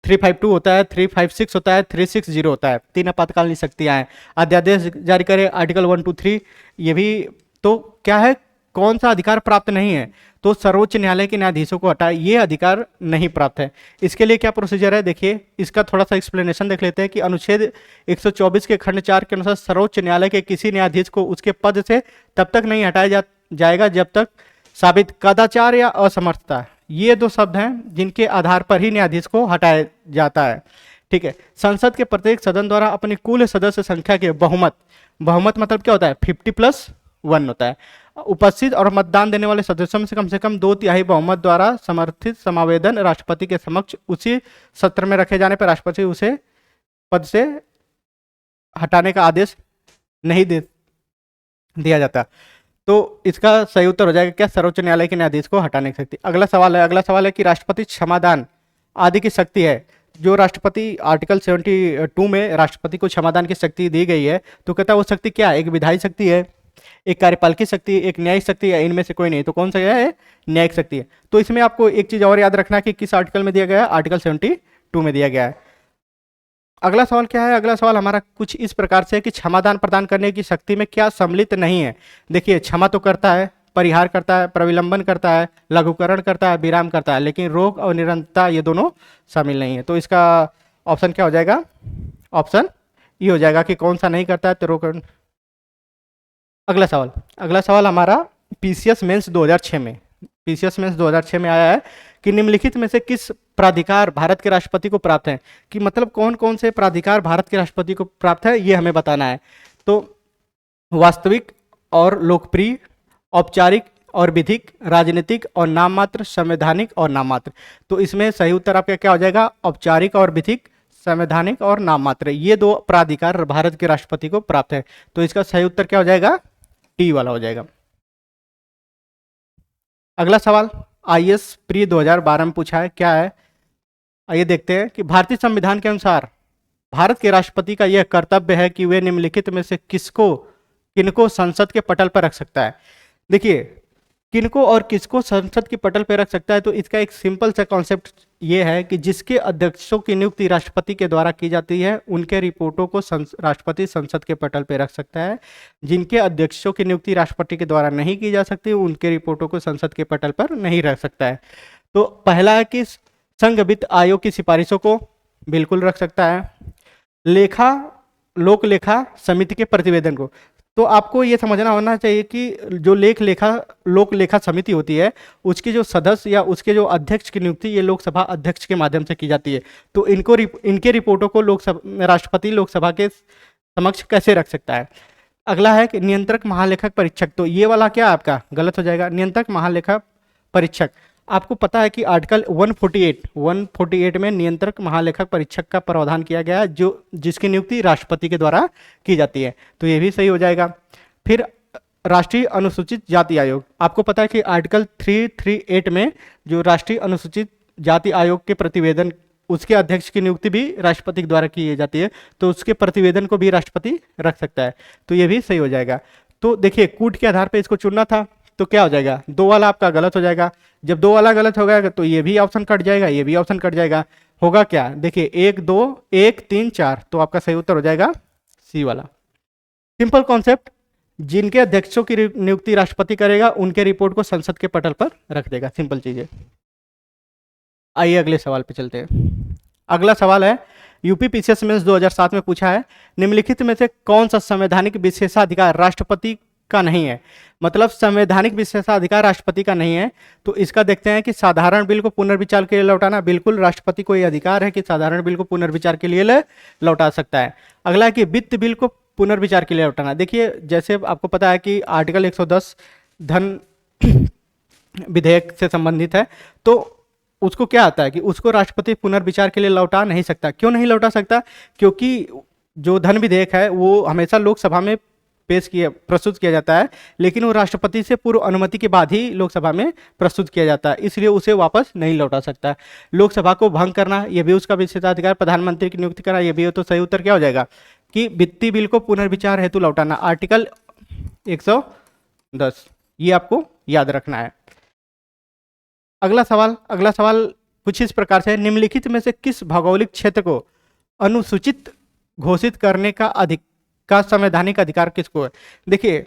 352 होता है, 356 होता है, 360 होता है। 3 आपातकालीन शक्तियां हैं। अध्यादेश जारी करे आर्टिकल 123, ये भी। तो क्या है कौन सा अधिकार प्राप्त नहीं है? तो सर्वोच्च न्यायालय के न्यायाधीशों को हटाए, ये अधिकार नहीं प्राप्त है। इसके लिए क्या प्रोसीजर है देखिए, इसका थोड़ा सा एक्सप्लेनेशन देख लेते हैं कि अनुच्छेद 124 के खंड 4 के अनुसार सर्वोच्च न्यायालय के किसी न्यायाधीश को उसके पद से तब तक नहीं हटाया जाएगा जब तक साबित कदाचार या असमर्थता, ये 2 शब्द हैं जिनके आधार पर ही न्यायाधीश को हटाया जाता है। ठीक है। संसद के प्रत्येक सदन द्वारा अपनी कुल सदस्य संख्या के बहुमत मतलब क्या होता है 50+1 होता है, उपस्थित और मतदान देने वाले सदस्यों में से कम 2/3 बहुमत द्वारा समर्थित समावेदन राष्ट्रपति के समक्ष उसी सत्र में रखे जाने पर राष्ट्रपति उसे पद से हटाने का आदेश नहीं दिया जाता। तो इसका सही उत्तर हो जाएगा क्या? सर्वोच्च न्यायालय के न्यायाधीश को हटाने की शक्ति। अगला सवाल है कि राष्ट्रपति क्षमादान आदि की शक्ति है। जो राष्ट्रपति आर्टिकल 72 में राष्ट्रपति को क्षमादान की शक्ति दी गई है, तो कहता है वो शक्ति क्या है? एक विधायी शक्ति है, एक कार्यपालिकी शक्ति, एक न्यायिक शक्ति है, इनमें से कोई नहीं। तो कौन सा है? न्यायिक शक्ति है। तो इसमें आपको एक चीज और याद रखना कि किस आर्टिकल में दिया गया है? आर्टिकल 72 में दिया गया है। अगला सवाल क्या है? अगला सवाल हमारा कुछ इस प्रकार से है कि क्षमादान प्रदान करने की शक्ति में क्या सम्मिलित नहीं है। देखिए क्षमा तो करता है, परिहार करता है, प्रविलंबन करता है, लघुकरण करता है, विराम करता है, लेकिन रोक और निरंतरता ये दोनों शामिल नहीं है। तो इसका ऑप्शन क्या हो जाएगा? ऑप्शन ये हो जाएगा कि कौन सा नहीं करता है तो रोक। अगला सवाल हमारा पीसीएस मेंस 2006 में आया है कि निम्नलिखित में से किस प्राधिकार भारत के राष्ट्रपति को प्राप्त है। कि मतलब कौन कौन से प्राधिकार भारत के राष्ट्रपति को प्राप्त है ये हमें बताना है। तो वास्तविक और लोकप्रिय, औपचारिक और विधिक, राजनीतिक और नाममात्र, संवैधानिक और नाममात्र। तो इसमें सही उत्तर आपका क्या हो जाएगा? औपचारिक और विधिक, संवैधानिक और नाम मात्र, ये दो प्राधिकार भारत के राष्ट्रपति को प्राप्त है। तो इसका सही उत्तर क्या हो जाएगा? टी वाला हो जाएगा। अगला सवाल आईएएस प्री 2012 में पूछा है, क्या है? आइए देखते हैं कि भारतीय संविधान के अनुसार भारत के राष्ट्रपति का यह कर्तव्य है कि वे निम्नलिखित में से किनको संसद के पटल पर रख सकता है। देखिए, किनको और किसको संसद के पटल पर रख सकता है, तो इसका एक सिंपल सा कॉन्सेप्ट ये है कि जिसके अध्यक्षों की नियुक्ति राष्ट्रपति के द्वारा की जाती है उनके रिपोर्टों को राष्ट्रपति संसद के पटल पर रख सकता है। जिनके अध्यक्षों की नियुक्ति राष्ट्रपति के द्वारा नहीं की जा सकती उनके रिपोर्टों को संसद के पटल पर नहीं रख सकता है। तो पहला है कि संघ वित्त आयोग की सिफारिशों को बिल्कुल रख सकता है। लोक लेखा समिति के प्रतिवेदन को, तो आपको ये समझना होना चाहिए कि जो लोक लेखा समिति होती है उसके जो सदस्य या उसके जो अध्यक्ष की नियुक्ति ये लोकसभा अध्यक्ष के माध्यम से की जाती है। तो इनके रिपोर्टों को राष्ट्रपति लोकसभा के समक्ष कैसे रख सकता है। अगला है कि नियंत्रक महालेखक परीक्षक, तो ये वाला क्या आपका गलत हो जाएगा। नियंत्रक महालेखा परीक्षक, आपको पता है कि आर्टिकल 148 में नियंत्रक महालेखक परीक्षक का प्रावधान किया गया है जिसकी नियुक्ति राष्ट्रपति के द्वारा की जाती है। तो ये भी सही हो जाएगा। फिर राष्ट्रीय अनुसूचित जाति आयोग, आपको पता है कि आर्टिकल 338 में जो राष्ट्रीय अनुसूचित जाति आयोग के प्रतिवेदन उसके अध्यक्ष की नियुक्ति भी राष्ट्रपति के द्वारा की जाती है, तो उसके प्रतिवेदन को भी राष्ट्रपति रख सकता है। तो ये भी सही हो जाएगा। तो देखिए, कूट के आधार पर इसको चुनना था, तो क्या हो जाएगा? 2 वाला आपका गलत हो जाएगा। जब 2 वाला गलत हो जाएगा तो ये भी ऑप्शन कट जाएगा, ये भी ऑप्शन कट जाएगा। होगा क्या? देखिए 1 2 1 3 4, तो आपका सही उत्तर हो जाएगा सी वाला। सिंपल कॉन्सेप्ट, जिनके अध्यक्षों की नियुक्ति राष्ट्रपति करेगा उनके रिपोर्ट को संसद के पटल पर रख देगा। सिंपल चीज है। आइए अगले सवाल पे चलते हैं। अगला सवाल है यूपी पीसीएस मेंस 2007 में पूछा है, निम्नलिखित में से कौन सा संवैधानिक विशेषाधिकार राष्ट्रपति का नहीं है। मतलब संवैधानिक विशेषाधिकार राष्ट्रपति का नहीं है। तो इसका देखते हैं कि साधारण बिल को पुनर्विचार के लिए लौटाना, बिल्कुल राष्ट्रपति को यह अधिकार है कि साधारण बिल को पुनर्विचार के लिए लौटा सकता है। अगला है कि वित्त बिल को पुनर्विचार के लिए लौटाना। देखिए, जैसे आपको पता है कि आर्टिकल 110 धन विधेयक से संबंधित है, तो उसको क्या आता है कि उसको राष्ट्रपति पुनर्विचार के लिए लौटा नहीं सकता। क्यों नहीं लौटा सकता? क्योंकि जो धन विधेयक है वो हमेशा लोकसभा में प्रस्तुत किया जाता है, लेकिन वो राष्ट्रपति से पूर्व अनुमति के बाद ही लोकसभा में प्रस्तुत किया जाता है, इसलिए उसे वापस नहीं लौटा सकता। लोकसभा को भंग करना यह भी उसका विशेषाधिकार, प्रधानमंत्री की नियुक्ति करना यह भी हो। तो सही उत्तर क्या हो जाएगा कि वित्तीय बिल को पुनर्विचार हेतु लौटाना, आर्टिकल 110, ये आपको याद रखना है। अगला सवाल कुछ इस प्रकार से है, निम्नलिखित में से किस भौगोलिक क्षेत्र को अनुसूचित घोषित करने का संवैधानिक अधिकार किसको है। देखिए,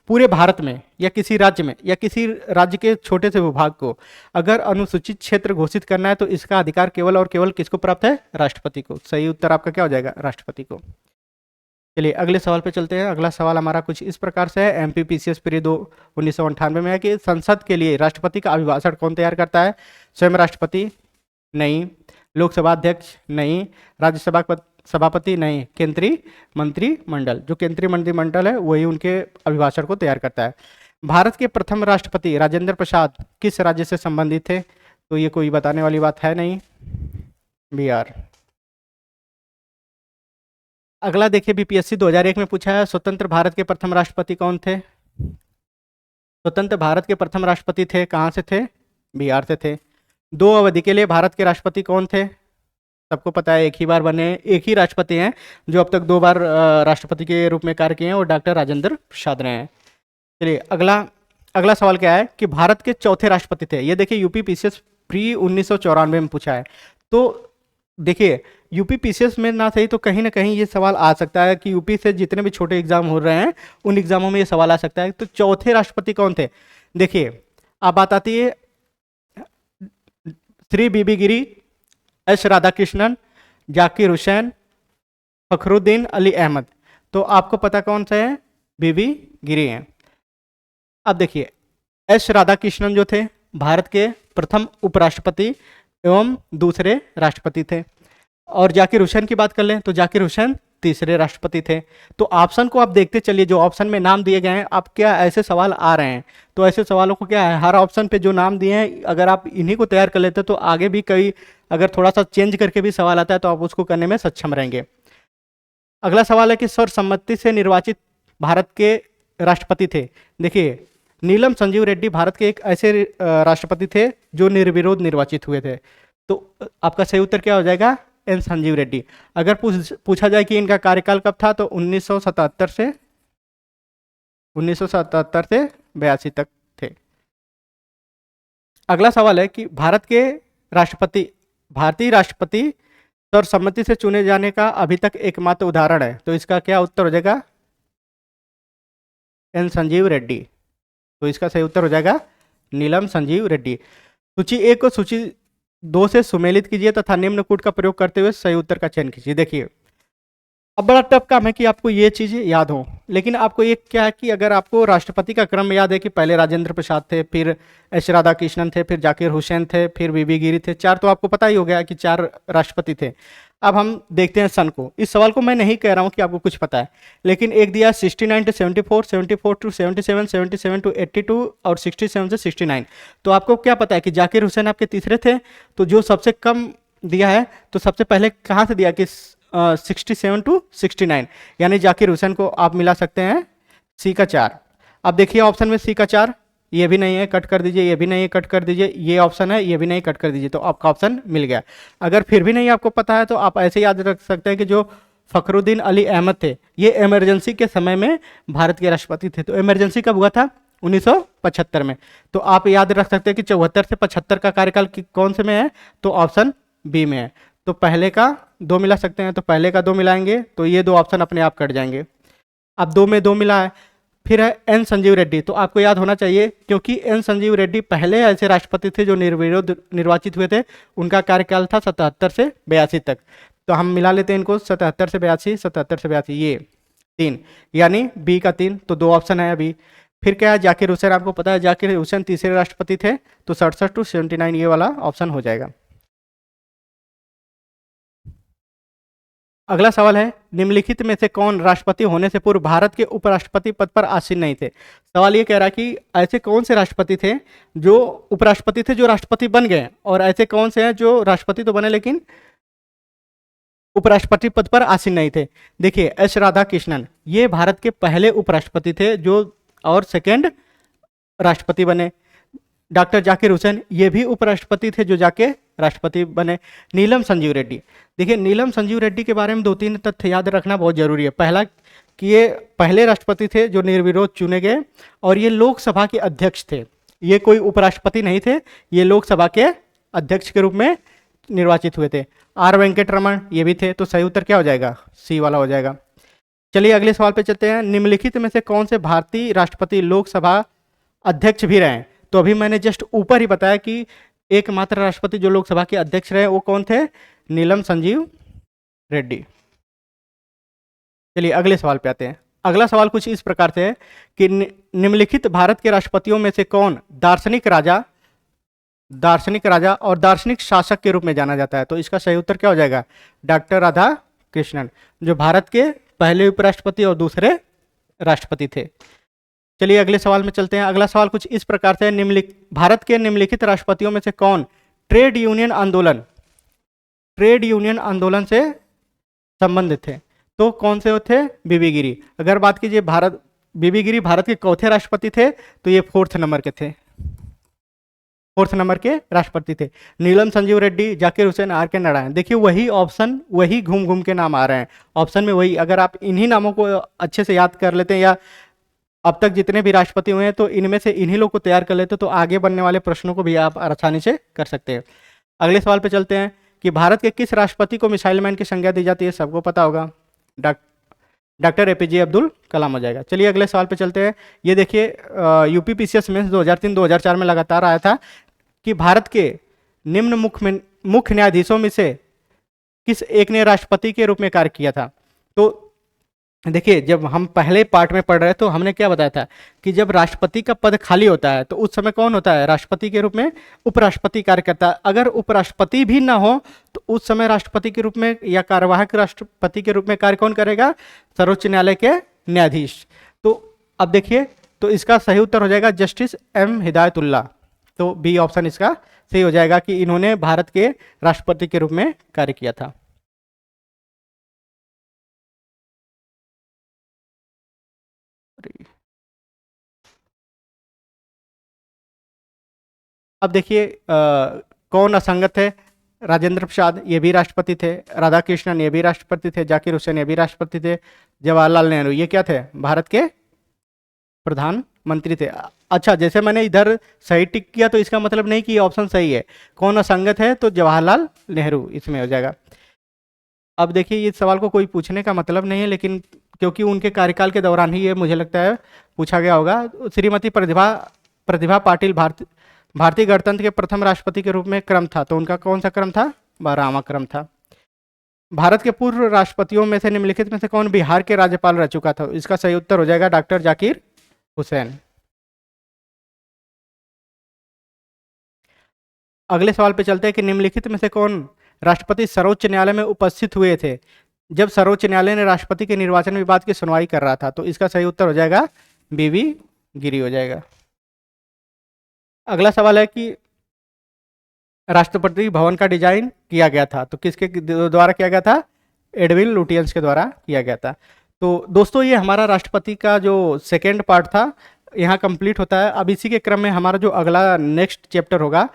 पूरे भारत में या किसी राज्य में या किसी राज्य के छोटे से विभाग को अगर अनुसूचित क्षेत्र घोषित करना है तो इसका अधिकार केवल और केवल किसको प्राप्त है? राष्ट्रपति को। सही उत्तर आपका क्या हो जाएगा? राष्ट्रपति को। चलिए अगले सवाल पे चलते हैं। अगला सवाल हमारा कुछ इस प्रकार से है, एमपी पीसीएस प्री 1998 में है कि संसद के लिए राष्ट्रपति का अभिभाषण कौन तैयार करता है? स्वयं राष्ट्रपति? नहीं। लोकसभा अध्यक्ष? नहीं। राज्यसभा सभापति? नहीं। केंद्रीय मंत्रिमंडल, जो केंद्रीय मंत्रिमंडल है वही उनके अभिभाषण को तैयार करता है। भारत के प्रथम राष्ट्रपति राजेंद्र प्रसाद किस राज्य से संबंधित थे? तो ये कोई बताने वाली बात है नहीं, बिहार। अगला देखिए, बीपीएससी 2001 में पूछा है, स्वतंत्र भारत के प्रथम राष्ट्रपति कौन थे? स्वतंत्र भारत के प्रथम राष्ट्रपति थे, कहाँ से थे? बिहार से थे। 2 अवधि के लिए भारत के राष्ट्रपति कौन थे? सबको पता है, एक ही बार बने, एक ही राष्ट्रपति हैं जो अब तक 2 बार राष्ट्रपति के रूप में कार्य किए हैं, और डॉक्टर राजेंद्र प्रसाद रहे हैं। चलिए अगला सवाल क्या है कि भारत के चौथे राष्ट्रपति थे। ये देखिए यूपी पीसीएस प्री 1994 में पूछा है। तो देखिए, यूपी पीसीएस में ना सही तो कहीं ना कहीं ये सवाल आ सकता है कि यूपी से जितने भी छोटे एग्जाम हो रहे हैं उन एग्जामों में ये सवाल आ सकता है। तो चौथे राष्ट्रपति कौन थे? देखिए, अब बात आती है श्री बीबी गिरी, एस राधाकृष्णन, जाकिर हुसैन, फखरुद्दीन अली अहमद। तो आपको पता कौन सा है? बीबी गिरी हैं। अब देखिए, एस राधाकृष्णन जो थे भारत के प्रथम उपराष्ट्रपति एवं दूसरे राष्ट्रपति थे। और जाकिर हुसैन की बात कर लें तो जाकिर हुसैन तीसरे राष्ट्रपति थे। तो ऑप्शन को आप देखते चलिए, जो ऑप्शन में नाम दिए गए हैं, आप क्या ऐसे सवाल आ रहे हैं, तो ऐसे सवालों को क्या है, हर ऑप्शन पे जो नाम दिए हैं अगर आप इन्हीं को तैयार कर लेते तो आगे भी कई, अगर थोड़ा सा चेंज करके भी सवाल आता है तो आप उसको करने में सक्षम रहेंगे। अगला सवाल है कि सर्वसम्मति से निर्वाचित भारत के राष्ट्रपति थे। देखिए, नीलम संजीव रेड्डी भारत के एक ऐसे राष्ट्रपति थे जो निर्विरोध निर्वाचित हुए थे। तो आपका सही उत्तर क्या हो जाएगा, एन संजीव रेड्डी। अगर पूछा जाए कि इनका कार्यकाल कब था, तो 1977 से 82 तक थे। अगला सवाल है कि भारतीय राष्ट्रपति सर्वसम्मति से चुने जाने का अभी तक एकमात्र उदाहरण है। तो इसका क्या उत्तर हो जाएगा, एन संजीव रेड्डी। तो इसका सही उत्तर हो जाएगा नीलम संजीव रेड्डी। सूची 1 को सूची 2 से सुमेलित कीजिए तथा निम्न कूट का प्रयोग करते हुए सही उत्तर का चयन कीजिए। देखिए, अब बड़ा टफ काम है कि आपको ये चीज़ें याद हो, लेकिन आपको एक क्या है कि अगर आपको राष्ट्रपति का क्रम याद है कि पहले राजेंद्र प्रसाद थे, फिर एस राधाकृष्णन थे, फिर जाकिर हुसैन थे, फिर बीबी गिरी थे, 4 तो आपको पता ही हो गया कि 4 राष्ट्रपति थे। अब हम देखते हैं सन को। इस सवाल को मैं नहीं कह रहा हूँ कि आपको कुछ पता है, लेकिन एक दिया 69 to 74, 74 to 77, 77 to 82 और 67 से 69। तो आपको क्या पता है कि जाकिर हुसैन आपके तीसरे थे, तो जो सबसे कम दिया है तो सबसे पहले कहाँ से दिया कि 67 to 69, यानी जाकिर हुसैन को आप मिला सकते हैं सी का 4। अब देखिए ऑप्शन में सी का 4, ये भी नहीं है, कट कर दीजिए, ये भी नहीं है, कट कर दीजिए, ये ऑप्शन है, ये भी नहीं, कट कर दीजिए, तो आपका ऑप्शन मिल गया। अगर फिर भी नहीं आपको पता है तो आप ऐसे याद रख सकते हैं कि जो फखरुद्दीन अली अहमद थे, ये इमरजेंसी के समय में भारत के राष्ट्रपति थे। तो इमरजेंसी कब हुआ था, 1975 में। तो आप याद रख सकते हैं कि 74 से 75 का कार्यकाल कौन से में है, तो ऑप्शन बी में है। तो पहले का 2 मिला सकते हैं, तो पहले का 2 मिलाएंगे तो ये 2 ऑप्शन अपने आप कट जाएंगे। अब 2 में 2 मिला है। फिर है एन संजीव रेड्डी, तो आपको याद होना चाहिए क्योंकि एन संजीव रेड्डी पहले ऐसे राष्ट्रपति थे जो निर्विरोध निर्वाचित हुए थे। उनका कार्यकाल था 77 से 82 तक। तो हम मिला लेते हैं इनको, 77 से 82, 77 से 82, ये 3, यानी बी का 3। तो 2 ऑप्शन है अभी। फिर क्या है, जाकिर हुसैन, आपको पता है जाकिर हुसैन तीसरे राष्ट्रपति थे, तो 67 to 79 ये वाला ऑप्शन हो जाएगा। अगला सवाल है, निम्नलिखित में से कौन राष्ट्रपति होने से पूर्व भारत के उपराष्ट्रपति पद पर आसीन नहीं थे। सवाल ये कह रहा है कि ऐसे कौन से राष्ट्रपति थे जो उपराष्ट्रपति थे जो राष्ट्रपति बन गए, और ऐसे कौन से हैं जो राष्ट्रपति तो बने लेकिन उपराष्ट्रपति पद पर आसीन नहीं थे। देखिए, एस राधाकृष्णन ये भारत के पहले उपराष्ट्रपति थे जो, और सेकेंड राष्ट्रपति बने। डॉक्टर जाकिर हुसैन ये भी उपराष्ट्रपति थे जो जाके राष्ट्रपति बने। नीलम संजीव रेड्डी, देखिए नीलम संजीव रेड्डी के बारे में 2-3 तथ्य याद रखना बहुत जरूरी है। पहला कि ये पहले राष्ट्रपति थे जो निर्विरोध चुने गए, और ये लोकसभा के अध्यक्ष थे। ये कोई उपराष्ट्रपति नहीं थे, ये लोकसभा के अध्यक्ष के रूप में निर्वाचित हुए थे। आर वेंकट रमन ये भी थे। तो सही उत्तर क्या हो जाएगा, सी वाला हो जाएगा। चलिए अगले सवाल पे चलते हैं। निम्नलिखित में से कौन से भारतीय राष्ट्रपति लोकसभा अध्यक्ष भी रहे। तो अभी मैंने जस्ट ऊपर ही बताया कि एकमात्र राष्ट्रपति जो लोकसभा के अध्यक्ष रहे वो कौन थे, नीलम संजीव रेड्डी। चलिए अगले सवाल पे आते हैं। अगला सवाल कुछ इस प्रकार से है कि निम्नलिखित भारत के राष्ट्रपतियों में से कौन दार्शनिक राजा और दार्शनिक शासक के रूप में जाना जाता है। तो इसका सही उत्तर क्या हो जाएगा, डॉक्टर राधा कृष्णन, जो भारत के पहले उपराष्ट्रपति और दूसरे राष्ट्रपति थे। चलिए अगले सवाल में चलते हैं। अगला सवाल कुछ इस प्रकार से है, भारत के निम्नलिखित राष्ट्रपतियों में से कौन ट्रेड यूनियन आंदोलन से संबंधित थे। तो कौन से थे, बीबी गिरी। अगर बात कीजिए बीबी गिरी भारत के चौथे राष्ट्रपति थे, तो ये 4th नंबर के राष्ट्रपति थे। नीलम संजीव रेड्डी, जाकिर हुसैन, आर के नारायण। देखिए वही ऑप्शन, वही घूम घूम के नाम आ रहे हैं ऑप्शन में वही। अगर आप इन्हीं नामों को अच्छे से याद कर लेते हैं, या अब तक जितने भी राष्ट्रपति हुए हैं तो इनमें से इन्हीं लोग को तैयार कर लेते, तो आगे बनने वाले प्रश्नों को भी आप आसानी से कर सकते हैं। अगले सवाल पे चलते हैं कि भारत के किस राष्ट्रपति को मिसाइल मैन की संज्ञा दी जाती है। सबको पता होगा, डॉक्टर एपीजे अब्दुल कलाम हो जाएगा। चलिए अगले सवाल पे चलते हैं। ये देखिए यूपी पीसीएस मेंस 2003-2004 में लगातार आया था कि भारत के निम्न मुख्य न्यायाधीशों में से किस एक ने राष्ट्रपति के रूप में कार्य किया था। तो देखिए, जब हम पहले पार्ट में पढ़ रहे तो हमने क्या बताया था कि जब राष्ट्रपति का पद खाली होता है तो उस समय कौन होता है, राष्ट्रपति के रूप में उपराष्ट्रपति कार्य करता है। अगर उपराष्ट्रपति भी ना हो तो उस समय राष्ट्रपति के रूप में या कार्यवाहक राष्ट्रपति के रूप में कार्य कौन करेगा, सर्वोच्च न्यायालय के न्यायाधीश। तो अब देखिए, तो इसका सही उत्तर हो जाएगा जस्टिस एम हिदायतुल्ला। तो बी ऑप्शन इसका सही हो जाएगा कि इन्होंने भारत के राष्ट्रपति के रूप में कार्य किया था। अब देखिए कौन असंगत है, राजेंद्र प्रसाद ये भी राष्ट्रपति थे, राधा कृष्णन ये भी राष्ट्रपति थे, जाकिर हुसैन ये भी राष्ट्रपति थे, जवाहरलाल नेहरू ये क्या थे, भारत के प्रधानमंत्री थे। अच्छा, जैसे मैंने इधर सही टिक किया तो इसका मतलब नहीं कि ये ऑप्शन सही है। कौन असंगत है, तो जवाहरलाल नेहरू इसमें हो जाएगा। अब देखिए, इस सवाल को कोई पूछने का मतलब नहीं है, लेकिन क्योंकि उनके कार्यकाल के दौरान ही ये मुझे लगता है पूछा गया होगा। श्रीमती प्रतिभा प्रतिभा पाटिल भारतीय गणतंत्र के प्रथम राष्ट्रपति के रूप में क्रम था, तो उनका कौन सा क्रम था, 12वां क्रम था। भारत के पूर्व राष्ट्रपतियों में से निम्नलिखित में से कौन बिहार के राज्यपाल रह चुका था, इसका सही उत्तर हो जाएगा डॉक्टर जाकिर हुसैन। अगले सवाल पे चलते हैं कि निम्नलिखित में से कौन राष्ट्रपति सर्वोच्च न्यायालय में उपस्थित हुए थे जब सर्वोच्च न्यायालय ने राष्ट्रपति के निर्वाचन विवाद की सुनवाई कर रहा था, तो इसका सही उत्तर हो जाएगा बीवी गिरी हो जाएगा। अगला सवाल है कि राष्ट्रपति भवन का डिजाइन किया गया था, तो किसके द्वारा किया गया था, एडविन लुटियंस के द्वारा किया गया था। तो दोस्तों, ये हमारा राष्ट्रपति का जो सेकेंड पार्ट था यहाँ कंप्लीट होता है। अब इसी के क्रम में हमारा जो अगला नेक्स्ट चैप्टर होगा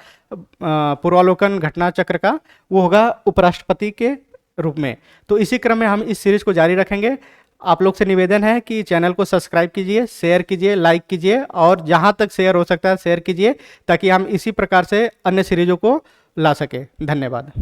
पूर्वालोकन घटना चक्र का, वो होगा उपराष्ट्रपति के रूप में। तो इसी क्रम में हम इस सीरीज को जारी रखेंगे। आप लोग से निवेदन है कि चैनल को सब्सक्राइब कीजिए, शेयर कीजिए, लाइक कीजिए, और जहाँ तक शेयर हो सकता है शेयर कीजिए, ताकि हम इसी प्रकार से अन्य सीरीजों को ला सके। धन्यवाद।